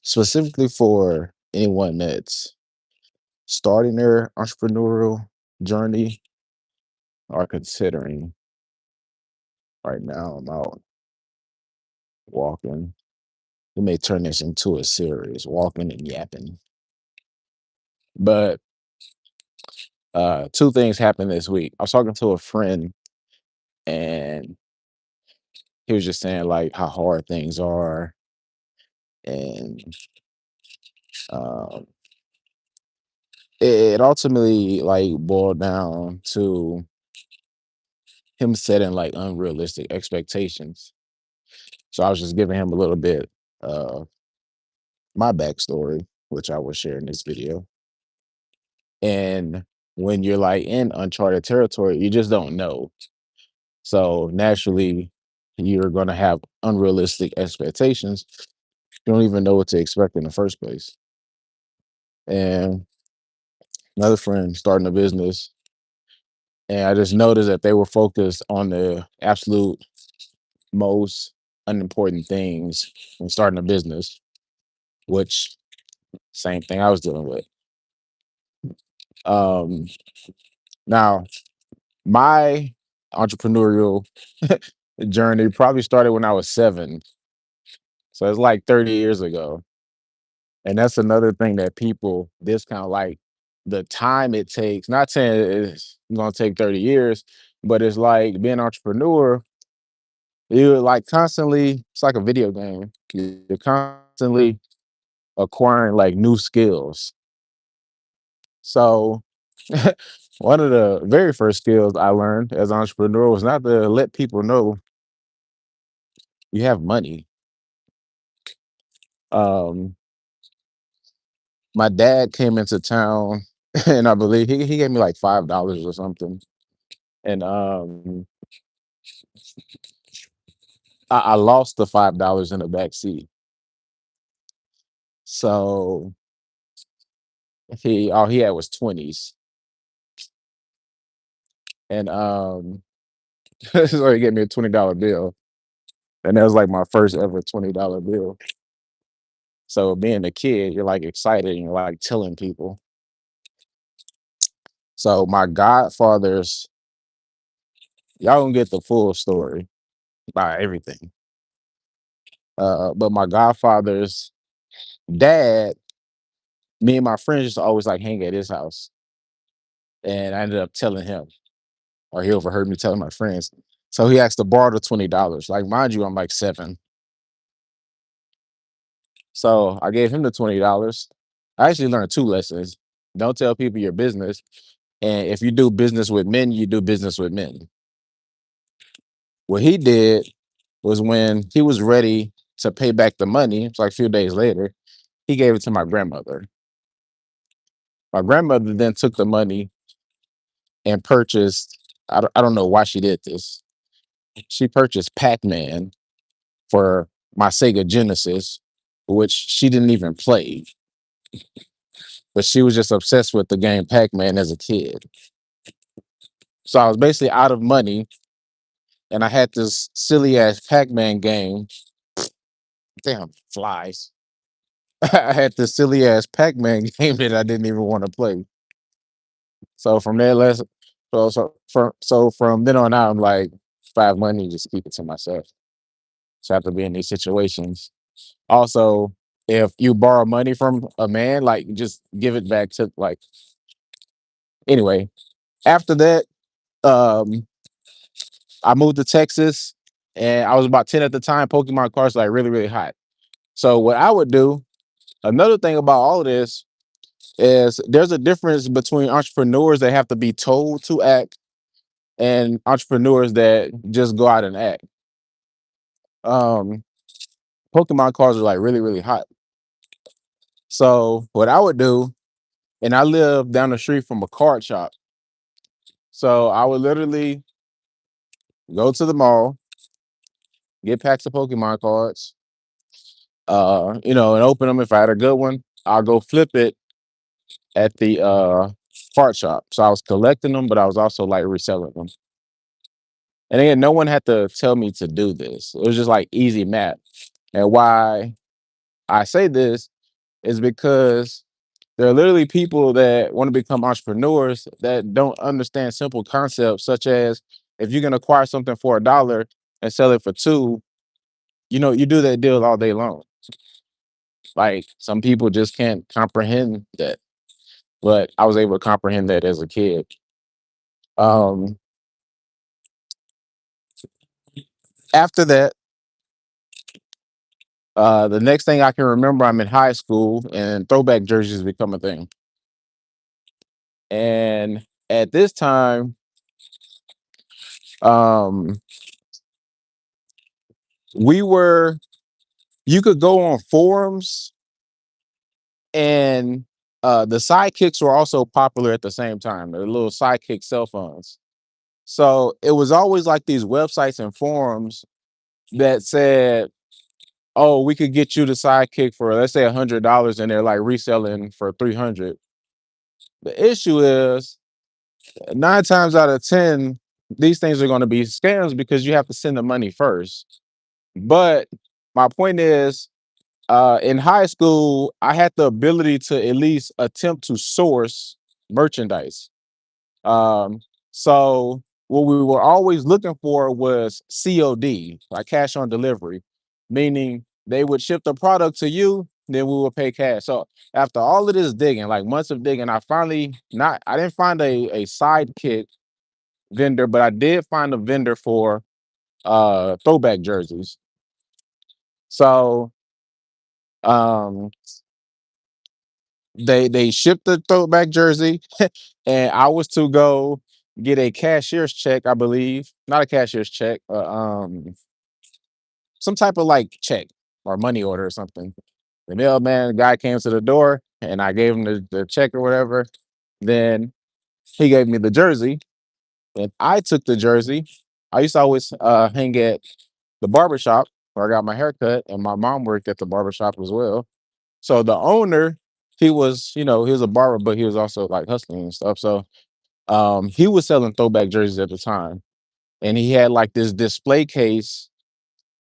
specifically for anyone that's starting their entrepreneurial journey or considering. Right now, I'm out walking. We may turn this into a series, walking and yapping. But two things happened this week. I was talking to a friend, and he was just saying like how hard things are, and um, it ultimately like boiled down to him setting like unrealistic expectations. So I was just giving him a little bit of my backstory, which I will share in this video. And when you're like in uncharted territory, you just don't know. So naturally, you're going to have unrealistic expectations. You don't even know what to expect in the first place. And another friend starting a business, and I just noticed that they were focused on the absolute most unimportant things when starting a business, which same thing I was dealing with. Um, Now, my entrepreneurial journey probably started when I was 7. So it's like 30 years ago. And that's another thing that people discount, like the time it takes. Not saying it's gonna take 30 years, but it's like being an entrepreneur, you're like constantly, it's like a video game. You're constantly acquiring like new skills. So one of the very first skills I learned as an entrepreneur was not to let people know you have money. Um, my dad came into town, and I believe he gave me like $5 or something. And I lost the $5 in the back seat. So he all he had was 20s. And so he gave me a $20 bill. And that was like my first ever $20 bill. So being a kid, you're like excited and you're like telling people. So my godfathers, y'all gonna get the full story about everything. But my godfather's dad, me and my friends used to always like hang at his house. And I ended up telling him, or he overheard me telling my friends. So he asked to borrow the $20. Like, mind you, I'm like 7. So I gave him the $20. I actually learned 2 lessons. Don't tell people your business. And if you do business with men, you do business with men. What he did was when he was ready to pay back the money, it's like a few days later, he gave it to my grandmother. My grandmother then took the money and purchased, I don't know why she did this. She purchased Pac-Man for my Sega Genesis, which she didn't even play, but she was just obsessed with the game Pac-Man as a kid. So I was basically out of money, and I had this silly ass Pac-Man game. Damn flies. I had this silly ass Pac-Man game that I didn't even want to play. So from there, so from then on out, I'm like, if I have money, just keep it to myself. So I have to be in these situations. Also, if you borrow money from a man, like just give it back to like anyway. After that, um, I moved to Texas and I was about 10 at the time. Pokemon cards like really, really hot. So what I would do, another thing about all of this is there's a difference between entrepreneurs that have to be told to act and entrepreneurs that just go out and act. Um, Pokemon cards are like really, really hot. So what I would do, and I live down the street from a card shop. So I would literally go to the mall, get packs of Pokemon cards, and open them. If I had a good one, I'll go flip it at the card shop. So I was collecting them, but I was also like reselling them. And again, no one had to tell me to do this. It was just like easy math. And why I say this is because there are literally people that want to become entrepreneurs that don't understand simple concepts, such as if you can acquire something for $1 and sell it for two, you do that deal all day long. Like some people just can't comprehend that, but I was able to comprehend that as a kid. Um, After that, the next thing I can remember, I'm in high school and throwback jerseys become a thing. And at this time, um, we were you could go on forums, and the sidekicks were also popular at the same time. The little sidekick cell phones. So it was always like these websites and forums that said, "Oh, we could get you the sidekick for let's say $100," and they're like reselling for 300. The issue is 9 times out of 10, these things are going to be scams because you have to send the money first. But my point is, in high school, I had the ability to at least attempt to source merchandise. Um, so what we were always looking for was COD, like cash on delivery, meaning they would ship the product to you, then we would pay cash. So after all of this digging, like months of digging, I didn't find a sidekick vendor, but I did find a vendor for throwback jerseys. So um they shipped the throwback jersey and I was to go get a cashier's check, I believe. Not a cashier's check, some type of like check or money order or something. The mailman guy came to the door and I gave him the check or whatever. Then he gave me the jersey and I took the jersey. I used to always hang at the barbershop where I got my hair cut, and my mom worked at the barbershop as well. So the owner, he was a barber, but he was also like hustling and stuff. So he was selling throwback jerseys at the time. And he had like this display case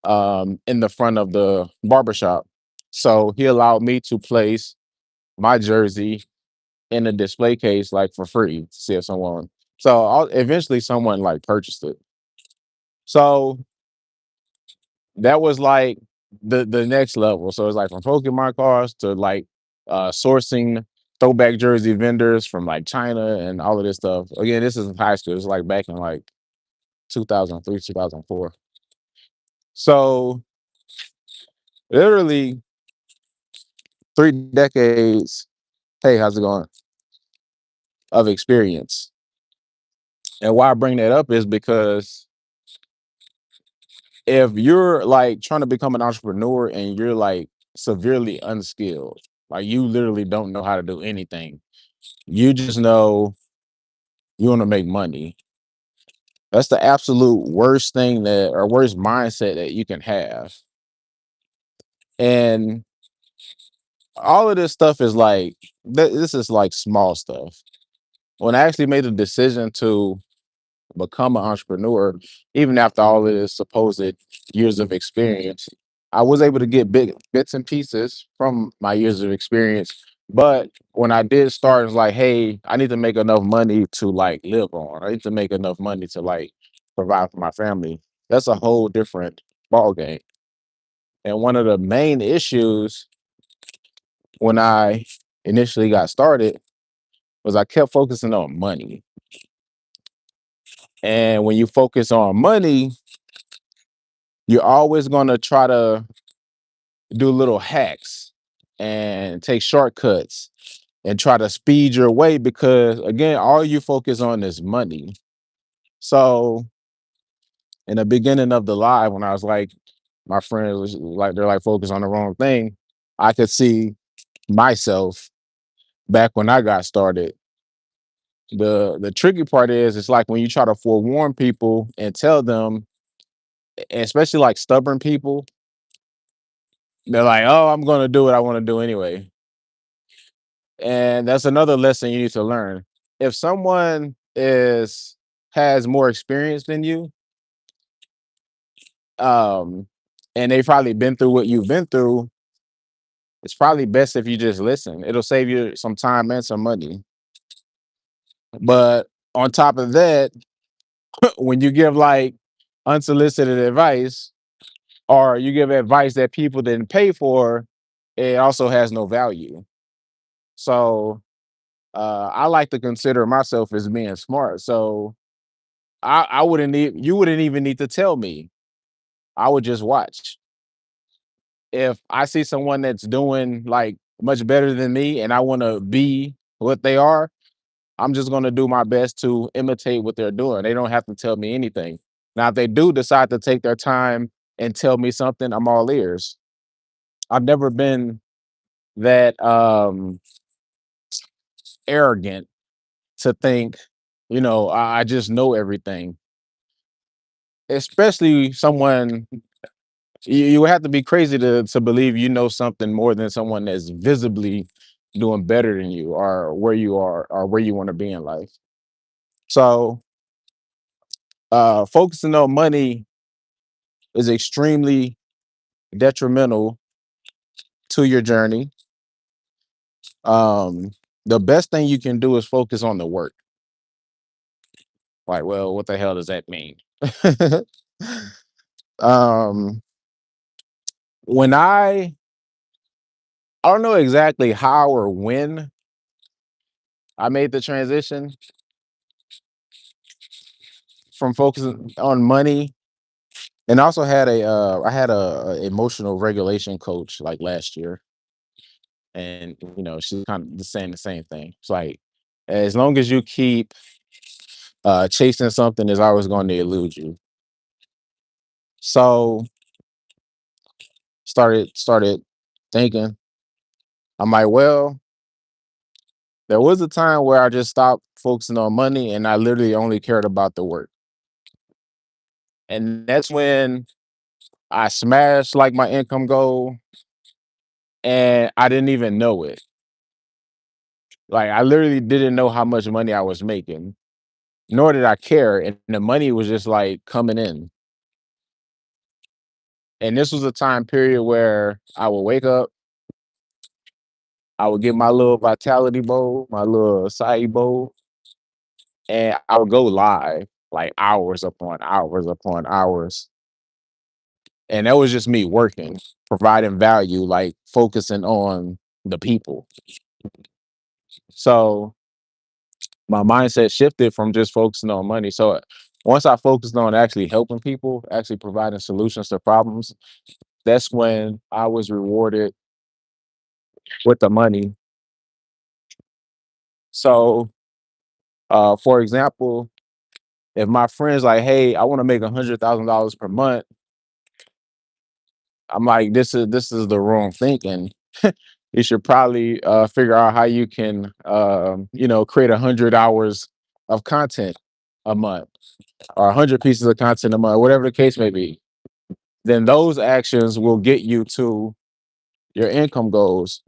in the front of the barbershop. So he allowed me to place my jersey in a display case like for free to see if someone. So eventually someone like purchased it. So that was like the next level. So it's like from Pokemon cards to like sourcing throwback jersey vendors from like China and all of this stuff. Again, this is in high school. It's like back in like 2003, 2004. So literally 3 decades, hey, how's it going? Of experience. And why I bring that up is because if you're like trying to become an entrepreneur and you're like severely unskilled, like you literally don't know how to do anything, you just know you want to make money. That's the absolute worst thing that or worst mindset that you can have. And all of this stuff is like this is like small stuff. When I actually made the decision to become an entrepreneur, even after all of this supposed years of experience, I was able to get big bits and pieces from my years of experience. But when I did start, it's like, hey, I need to make enough money to like live on. I need to make enough money to like provide for my family. That's a whole different ball game. And one of the main issues when I initially got started was I kept focusing on money. And when you focus on money, you're always going to try to do little hacks and take shortcuts and try to speed your way because again, all you focus on is money. So in the beginning of the live, when I was like, my friends was like, they're like focused on the wrong thing. I could see myself back when I got started. The tricky part is it's like when you try to forewarn people and tell them, especially like stubborn people, they're like, "Oh, I'm going to do what I want to do anyway." And that's another lesson you need to learn. If someone is has more experience than you, um, and they've probably been through what you've been through, it's probably best if you just listen. It'll save you some time and some money. But on top of that, when you give like unsolicited advice or you give advice that people didn't pay for, it also has no value. So I like to consider myself as being smart. So I wouldn't need you wouldn't even need to tell me. I would just watch. If I see someone that's doing like much better than me and I want to be what they are, I'm just going to do my best to imitate what they're doing. They don't have to tell me anything. Now, if they do decide to take their time and tell me something, I'm all ears. I've never been that arrogant to think, I just know everything. Especially someone you would have to be crazy to believe you know something more than someone that's visibly doing better than you or where you are or where you want to be in life. So focusing on money is extremely detrimental to your journey. Um, the best thing you can do is focus on the work. Like, well, what the hell does that mean? um, when I don't know exactly how or when I made the transition from focusing on money, and also had I had a emotional regulation coach like last year, and she's kind of saying the same thing. It's like as long as you keep chasing something, is always going to elude you. So started thinking. I'm like, well, there was a time where I just stopped focusing on money and I literally only cared about the work. And that's when I smashed like my income goal and I didn't even know it. Like I literally didn't know how much money I was making, nor did I care. And the money was just like coming in. And this was a time period where I would wake up, I would get my little vitality bowl, my little acai bowl, and I would go live like hours upon hours upon hours. And that was just me working, providing value, like focusing on the people. So my mindset shifted from just focusing on money. So once I focused on actually helping people, actually providing solutions to problems, that's when I was rewarded with the money. So, for example, if my friends like, hey, I want to make $100,000 per month, I'm like, this is the wrong thinking. You should probably figure out how you can, create 100 hours of content a month or 100 pieces of content a month, whatever the case may be. Then those actions will get you to your income goals.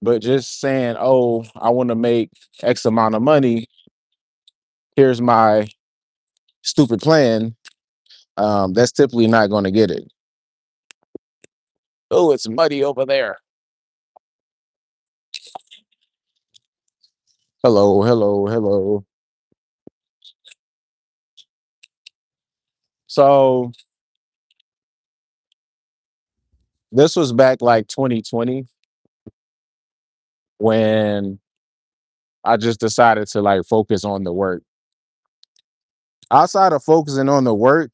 But just saying, oh, I want to make X amount of money. Here's my stupid plan. That's typically not going to get it. Oh, it's muddy over there. Hello, hello, hello. So this was back like 2020 when I just decided to like focus on the work. Outside of focusing on the work,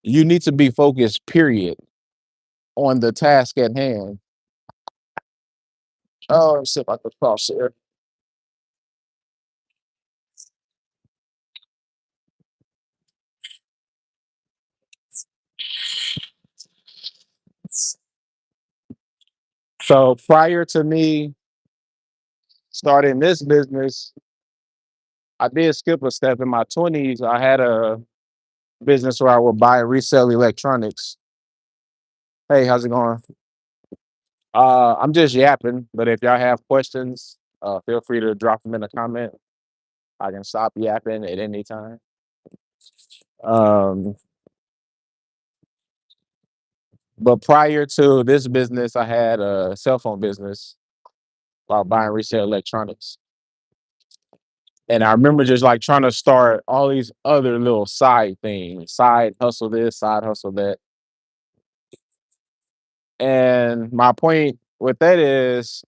you need to be focused, period, on the task at hand. Oh, let's see if I can cross here. So prior to me starting this business, I did skip a step in my 20s. I had a business where I would buy and resell electronics. Hey, how's it going? I'm just yapping, but if y'all have questions, feel free to drop them in the comment. I can stop yapping at any time. Um, But prior to this business, I had a cell phone business while buying resale electronics. And I remember just like trying to start all these other little side things, side hustle this, side hustle that. And my point with that is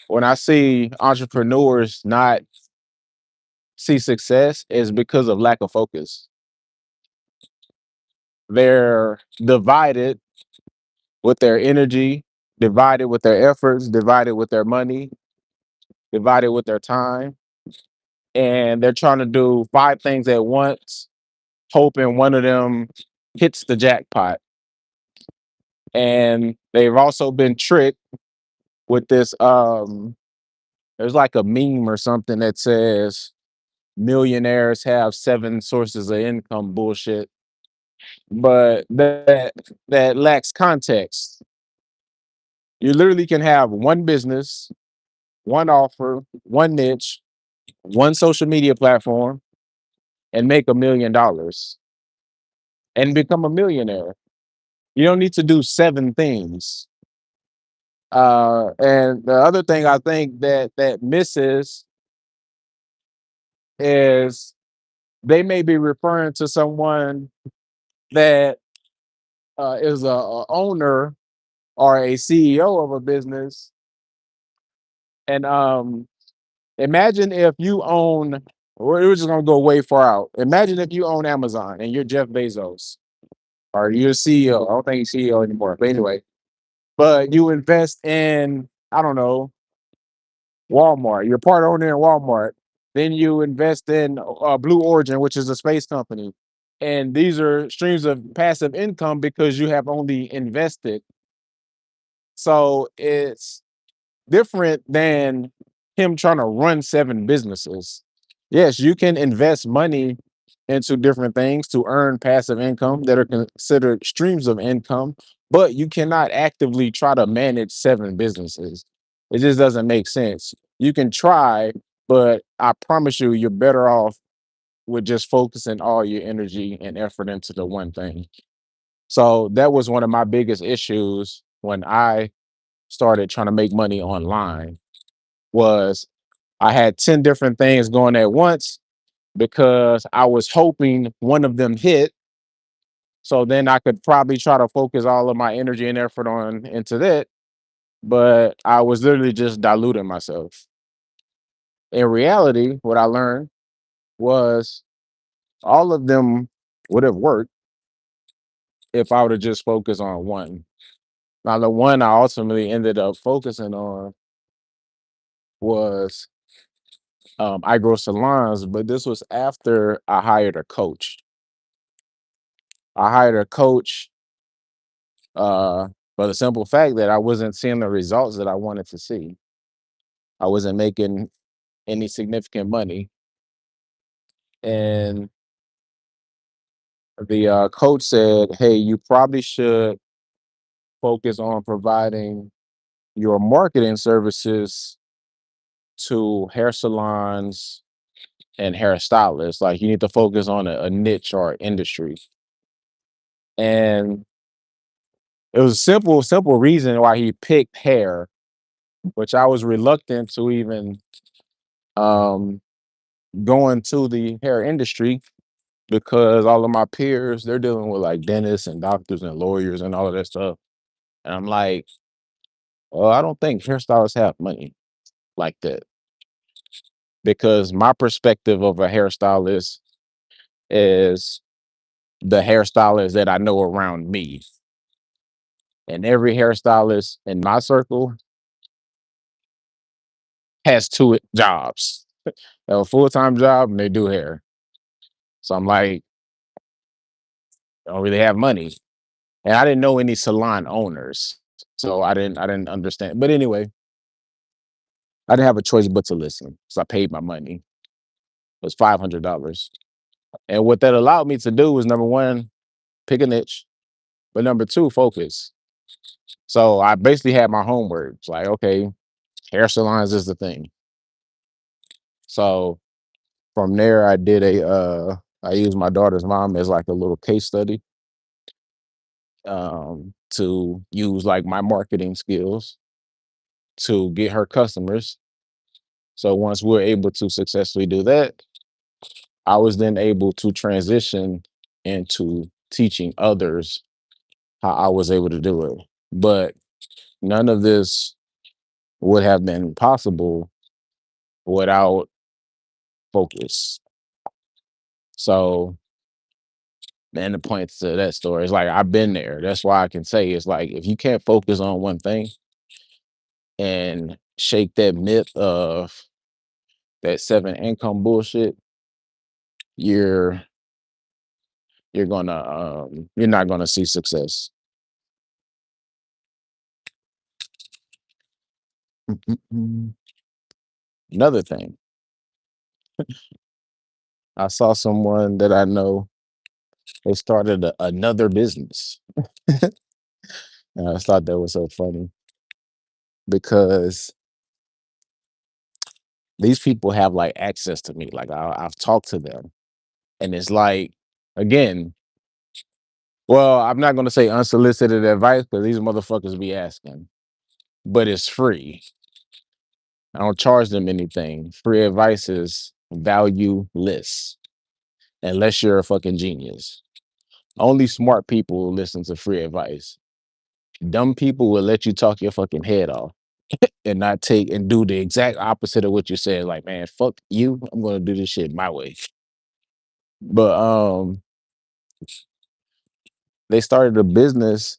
when I see entrepreneurs not see success is because of lack of focus. They're divided with their energy, divided with their efforts, divided with their money, divided with their time. And they're trying to do five things at once, hoping one of them hits the jackpot. And they've also been tricked with this. There's like a meme or something that says millionaires have seven sources of income bullshit, but that lacks context. You literally can have one business, one offer, one niche, one social media platform, and make $1 million and become a millionaire. You don't need to do seven things. And the other thing I think that misses is they may be referring to someone that is a owner or a CEO of a business. And imagine if you own, we're just gonna go way far out. Imagine if you own Amazon and you're Jeff Bezos or you're CEO. I don't think he's CEO anymore, but anyway, but you invest in, I don't know, Walmart. You're part owner in Walmart. Then you invest in Blue Origin, which is a space company. And these are streams of passive income because you have only invested. So it's different than him trying to run seven businesses. Yes, you can invest money into different things to earn passive income that are considered streams of income, but you cannot actively try to manage seven businesses. It just doesn't make sense. You can try, but I promise you, you're better off with just focusing all your energy and effort into the one thing. So that was one of my biggest issues when I started trying to make money online was I had 10 different things going at once because I was hoping one of them hit. So then I could probably try to focus all of my energy and effort on into that. But I was literally just diluting myself. In reality, what I learned was all of them would have worked if I would have just focused on one. Now, the one I ultimately ended up focusing on was I grow salons, but this was after I hired a coach. I hired a coach for the simple fact that I wasn't seeing the results that I wanted to see. I wasn't making any significant money. And the coach said, hey, you probably should focus on providing your marketing services to hair salons and hairstylists. Like you need to focus on a niche or industry. And it was a simple reason why he picked hair, which I was reluctant to even um, go into the hair industry because all of my peers, they're dealing with like dentists and doctors and lawyers and all of that stuff. And I'm like, oh, I don't think hairstylists have money like that because my perspective of a hairstylist is the hairstylist that I know around me. And every hairstylist in my circle has two jobs. They have a full-time job and they do hair. So I'm like, I don't really have money. And I didn't know any salon owners. So I didn't understand. But anyway, I didn't have a choice but to listen. So I paid my money. It was $500. And what that allowed me to do was number one, pick a niche, but number two, focus. So I basically had my homework. It's like, okay, hair salons is the thing. So from there, I did I used my daughter's mom as like a little case study. to use like my marketing skills to get her customers. So once we're able to successfully do that, I was then able to transition into teaching others how I was able to do it. But none of this would have been possible without focus. So, and the point to that story is like I've been there. That's why I can say it's like if you can't focus on one thing and shake that myth of that seven income bullshit, you're you're not gonna see success. Mm-mm-mm. Another thing, I saw someone that I know, they started another business. And I just thought that was so funny because these people have like access to me. Like I've talked to them, and it's like, again, well, I'm not gonna say unsolicited advice because these motherfuckers be asking, but it's free. I don't charge them anything. Free advice is valueless unless you're a fucking genius. Only smart people will listen to free advice. Dumb people will let you talk your fucking head off and not take and do the exact opposite of what you said. Like, man, fuck you. I'm gonna do this shit my way. But they started a business,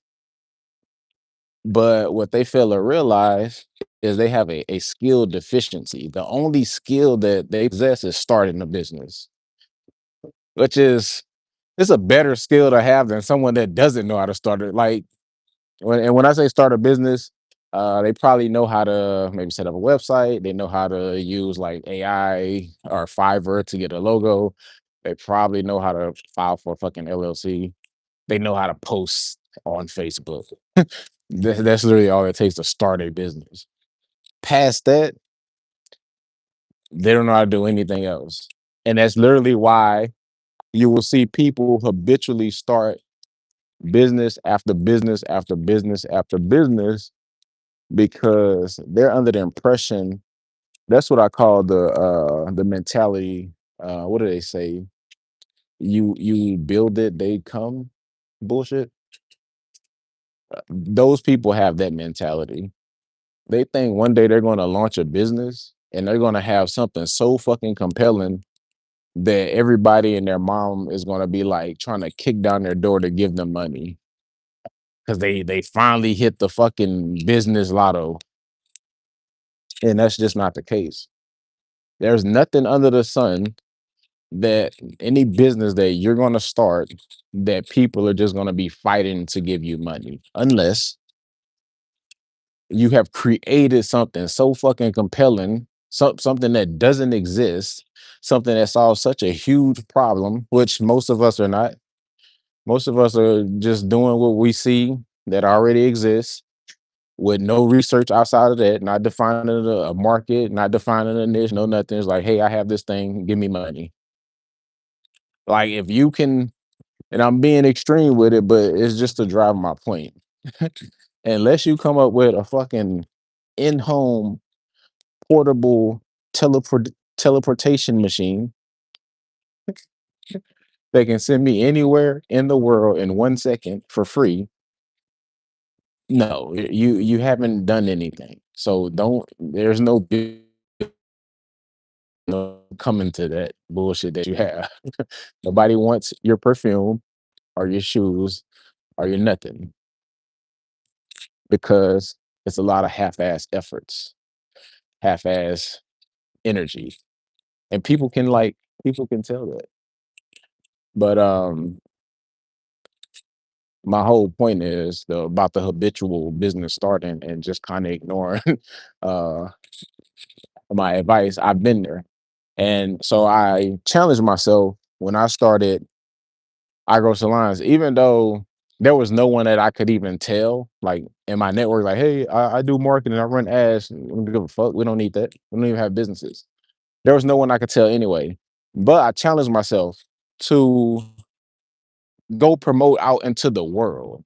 but what they fail to realize is they have a skill deficiency. The only skill that they possess is starting a business, which is it's a better skill to have than someone that doesn't know how to start it. Like when I say start a business, they probably know how to maybe set up a website. They know how to use like AI or Fiverr to get a logo. They probably know how to file for a fucking LLC. They know how to post on Facebook. That's literally all it takes to start a business. Past that, they don't know how to do anything else. And that's literally why you will see people habitually start business after business after business after business because they're under the impression that's what I call the mentality. What do they say? You build it, they come bullshit. Those people have that mentality. They think one day they're gonna launch a business and they're gonna have something so fucking compelling that everybody and their mom is gonna be like trying to kick down their door to give them money because they finally hit the fucking business lotto. And that's just not the case. There's nothing under the sun that any business that you're gonna start that people are just gonna be fighting to give you money unless you have created something so fucking compelling, something that doesn't exist, something that solves such a huge problem, which most of us are not. Most of us are just doing what we see that already exists with no research outside of that, not defining a market, not defining a niche, no nothing. It's like, hey, I have this thing, give me money. Like if you can, and I'm being extreme with it, but it's just to drive my point. Unless you come up with a fucking in-home portable teleport teleportation machine that can send me anywhere in the world in 1 second for free. No, you haven't done anything. So don't there's no coming to that bullshit that you have. Nobody wants your perfume or your shoes or your nothing because it's a lot of half-ass efforts, half-ass energy. And people can tell that. But my whole point is about the habitual business starting and just kind of ignoring uh my advice. I've been there. And so I challenged myself when I started I Grow Salons, even though there was no one that I could even tell, like in my network, like, hey, I do marketing, I run ads. We don't give a fuck. We don't need that. We don't even have businesses. There was no one I could tell anyway. But I challenged myself to go promote out into the world.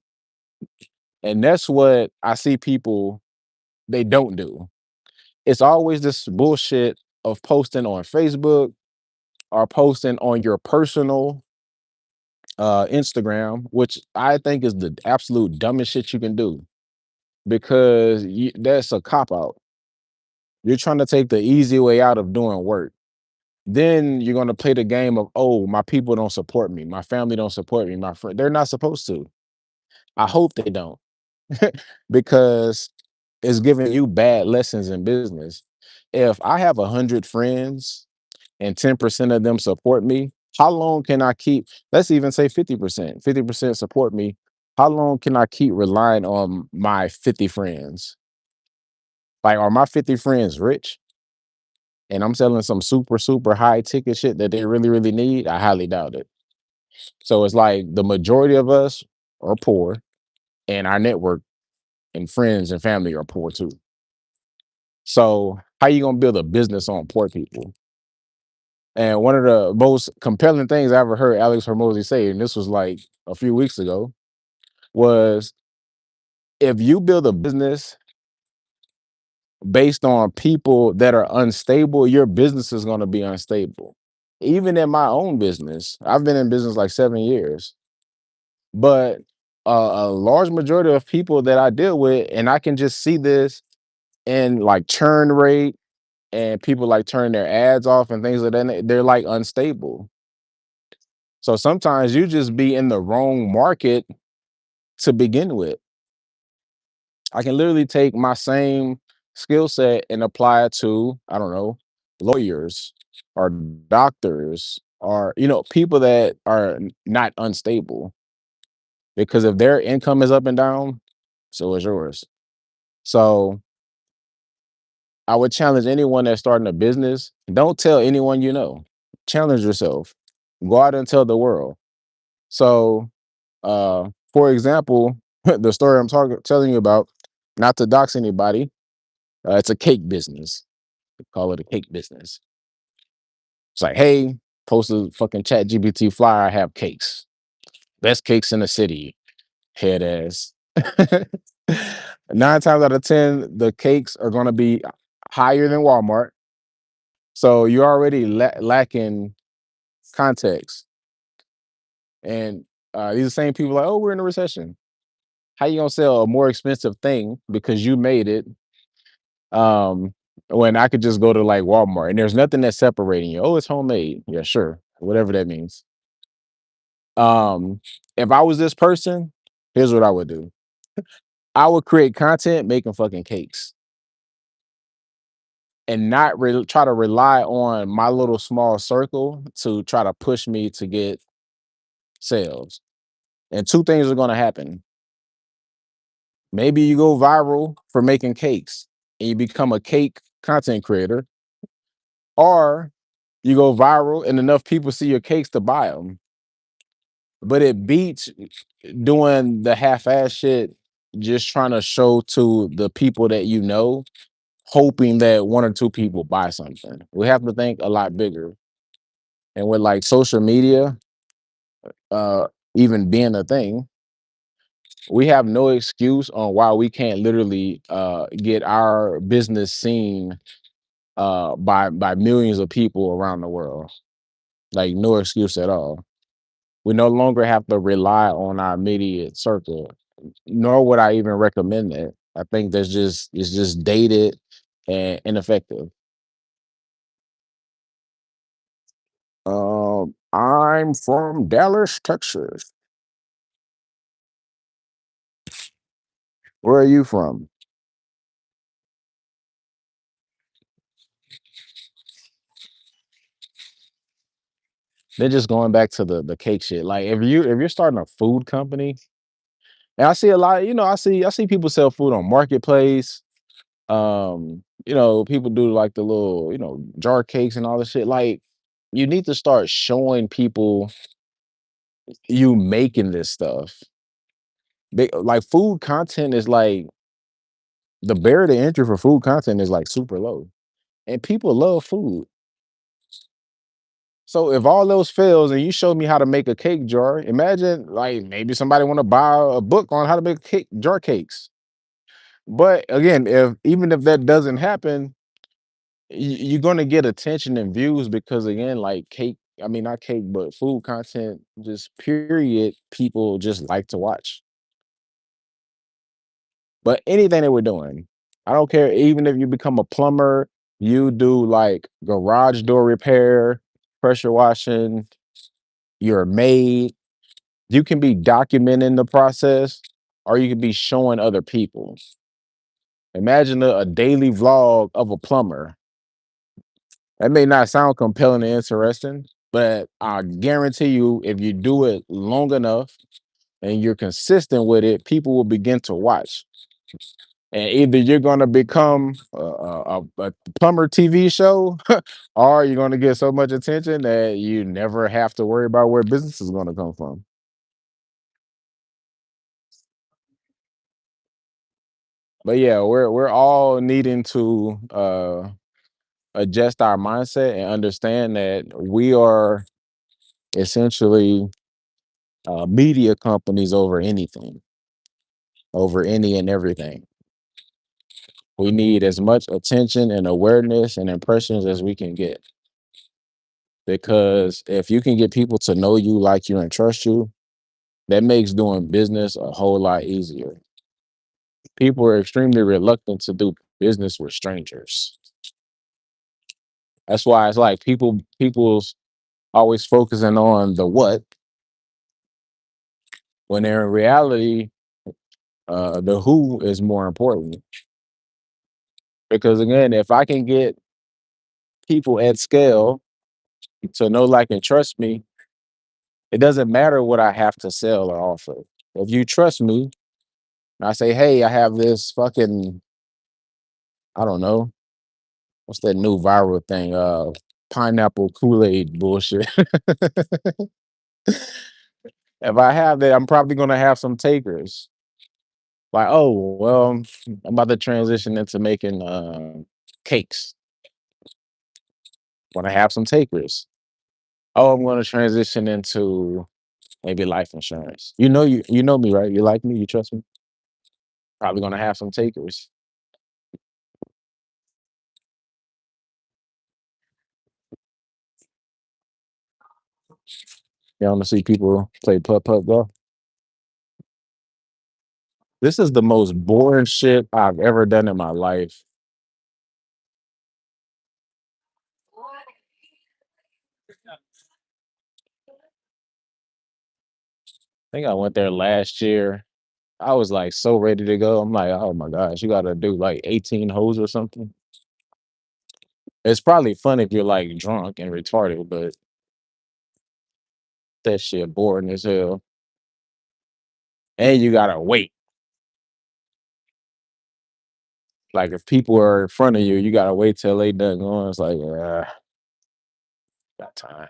And that's what I see people they don't do. It's always this bullshit of posting on Facebook or posting on your personal Instagram, which I think is the absolute dumbest shit you can do because that's a cop out. You're trying to take the easy way out of doing work. Then you're going to play the game of, oh, my people don't support me. My family don't support me. My friend, they're not supposed to. I hope they don't because it's giving you bad lessons in business. If I have 100 friends and 10% of them support me, how long can I keep, let's even say 50%, 50% support me. How long can I keep relying on my 50 friends? Like, are my 50 friends rich? And I'm selling some super, super high ticket shit that they really, really need? I highly doubt it. So it's like the majority of us are poor and our network and friends and family are poor too. So how you gonna build a business on poor people? And one of the most compelling things I ever heard Alex Hormozy say, and this was like a few weeks ago, was if you build a business based on people that are unstable, your business is going to be unstable. Even in my own business, I've been in business like 7 years, but a large majority of people that I deal with, and I can just see this in like churn rate and people like turn their ads off and things like that. They're like unstable. So sometimes you just be in the wrong market to begin with. I can literally take my same skill set and apply it to, I don't know, lawyers or doctors or, people that are not unstable. Because if their income is up and down, so is yours. So I would challenge anyone that's starting a business. Don't tell anyone you know. Challenge yourself. Go out and tell the world. So, for example, the story I'm telling you about, not to dox anybody, it's a cake business. We call it a cake business. It's like, hey, post a fucking chat GPT flyer. I have cakes. Best cakes in the city. Head ass. 9 times out of 10, the cakes are going to be higher than Walmart. So you're already lacking context. And these are the same people like, oh, we're in a recession. How you gonna sell a more expensive thing because you made it? Um, when I could just go to like Walmart and there's nothing that's separating you. Oh, it's homemade. Yeah, sure. Whatever that means. Um, if I was this person, here's what I would do. I would create content making fucking cakes and not try to rely on my little small circle to try to push me to get sales. And two things are going to happen. Maybe you go viral for making cakes and you become a cake content creator, or you go viral and enough people see your cakes to buy them. But it beats doing the half-ass shit, just trying to show to the people that you know, hoping that one or two people buy something. We have to think a lot bigger. And with like social media, uh, even being a thing, we have no excuse on why we can't literally get our business seen by millions of people around the world. Like no excuse at all. We no longer have to rely on our immediate circle, nor would I even recommend that. I think it's just dated and ineffective. I'm from Dallas, Texas. Where are you from? They're just going back to the cake shit. Like if you're starting a food company, and I see a lot, I see people sell food on marketplace. People do like the little, jar cakes and all this shit. Like, you need to start showing people you making this stuff. Like food content is like the barrier to entry for food content is like super low. And people love food. So if all those fails and you show me how to make a cake jar, imagine like maybe somebody want to buy a book on how to make cake jar cakes. But again, if even if that doesn't happen, you're gonna get attention and views because again, like cake, I mean not cake, but food content, just period, people just like to watch. But anything that we're doing, I don't care, even if you become a plumber, you do like garage door repair, pressure washing, you're a maid, you can be documenting the process or you can be showing other people. Imagine a daily vlog of a plumber. That may not sound compelling and interesting, but I guarantee you, if you do it long enough and you're consistent with it, people will begin to watch. And either you're going to become a plumber TV show, or you're going to get so much attention that you never have to worry about where business is going to come from. But yeah, we're all needing to adjust our mindset and understand that we are essentially media companies over anything, over any and everything. We need as much attention and awareness and impressions as we can get. Because if you can get people to know you, like you, and trust you, that makes doing business a whole lot easier. People are extremely reluctant to do business with strangers. That's why it's like people's always focusing on the what when in reality the who is more important. Because again, if I can get people at scale to know, like, and trust me, it doesn't matter what I have to sell or offer. If you trust me, and I say, hey, I have this fucking, I don't know, what's that new viral thing? Pineapple Kool-Aid bullshit. If I have that, I'm probably gonna have some takers. Like, oh, well, I'm about to transition into making cakes. Want to have some takers. Oh, I'm going to transition into maybe life insurance. You know me, right? You like me, you trust me. Probably going to have some takers. You want to see people play putt putt golf. This is the most boring shit I've ever done in my life. I think I went there last year. I was like so ready to go. I'm like, oh my gosh, you got to do like 18 holes or something. It's probably fun if you're like drunk and retarded, but that shit boring as hell. And you gotta wait. Like if people are in front of you, you gotta wait till they done going. It's like, got time.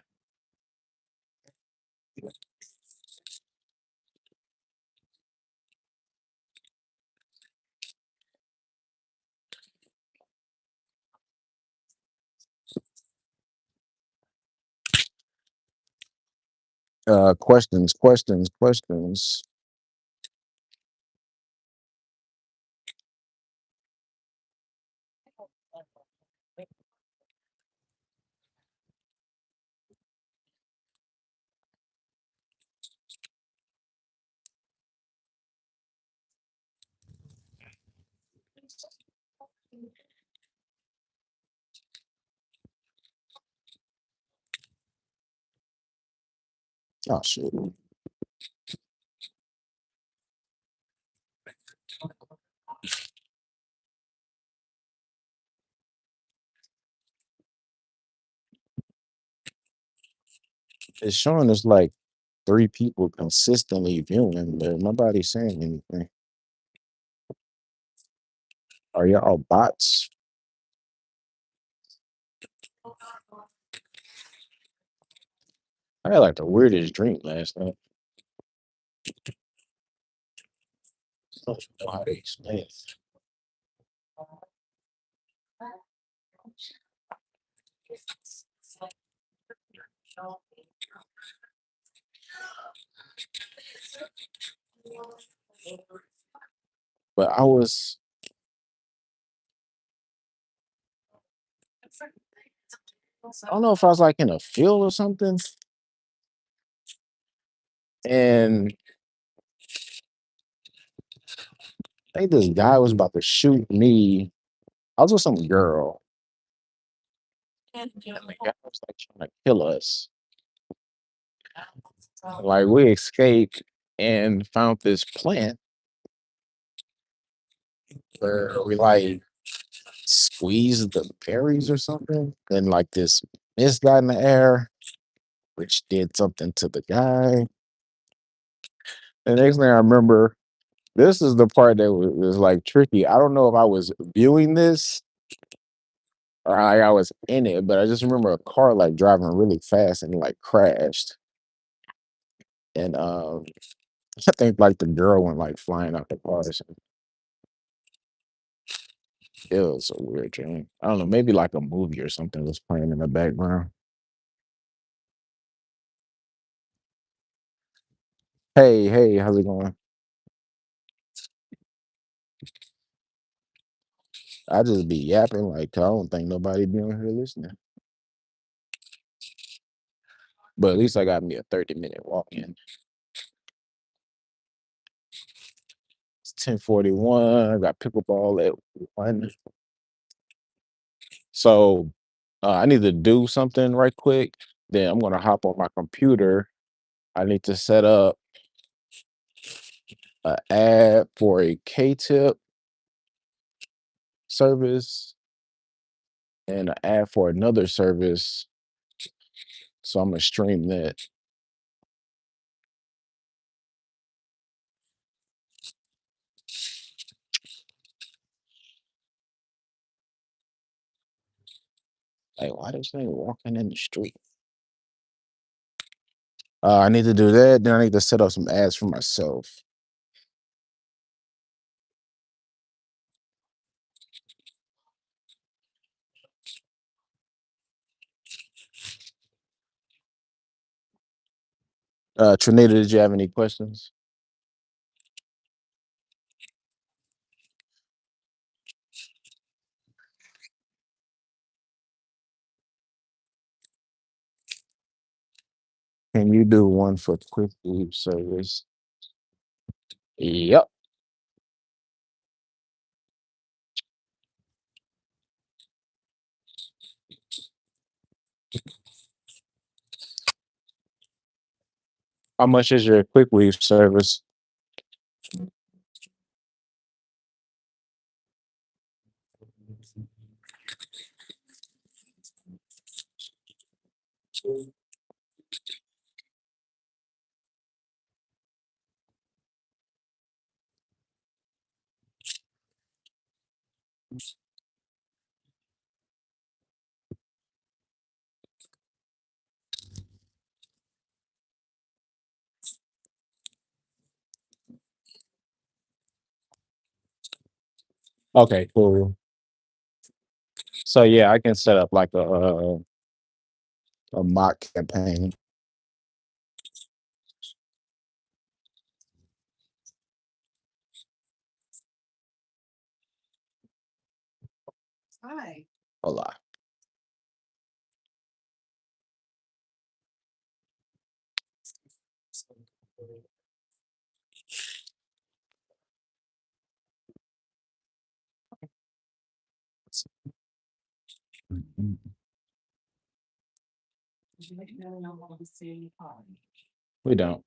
Questions, questions, questions. Oh shit. It's showing us like three people consistently viewing, but nobody's saying anything. Are y'all bots? I had like the weirdest drink last night. I don't know how to explain it. But I don't know if I was like in a field or something, and I think this guy was about to shoot me. I was with some girl, and the guy was like trying to kill us. Like we escaped and found this plant where we like squeezed the berries or something, and like this mist got in the air, which did something to the guy. The next thing I remember, this is the part that was like tricky. I don't know if I was viewing this or I was in it, but I just remember a car like driving really fast and like crashed. And I think like the girl went like flying out the car. Or something. It was a weird dream. I don't know, maybe like a movie or something was playing in the background. Hey, hey, how's it going? I just be yapping like I don't think nobody be on here listening. But at least I got me a 30-minute walk in. It's 10:41. I got pickleball at 1. So I need to do something right quick. Then I'm gonna hop on my computer. I need to set up an ad for a K-tip service and an ad for another service. So I'm gonna stream that. Like, why this thing walking in the street? I need to do that. Then I need to set up some ads for myself. Trinita, did you have any questions? Can you do one for quick food service? Yep. How much is your quick weave service? Okay, cool. So yeah, I can set up like a mock campaign. Hold on. We don't.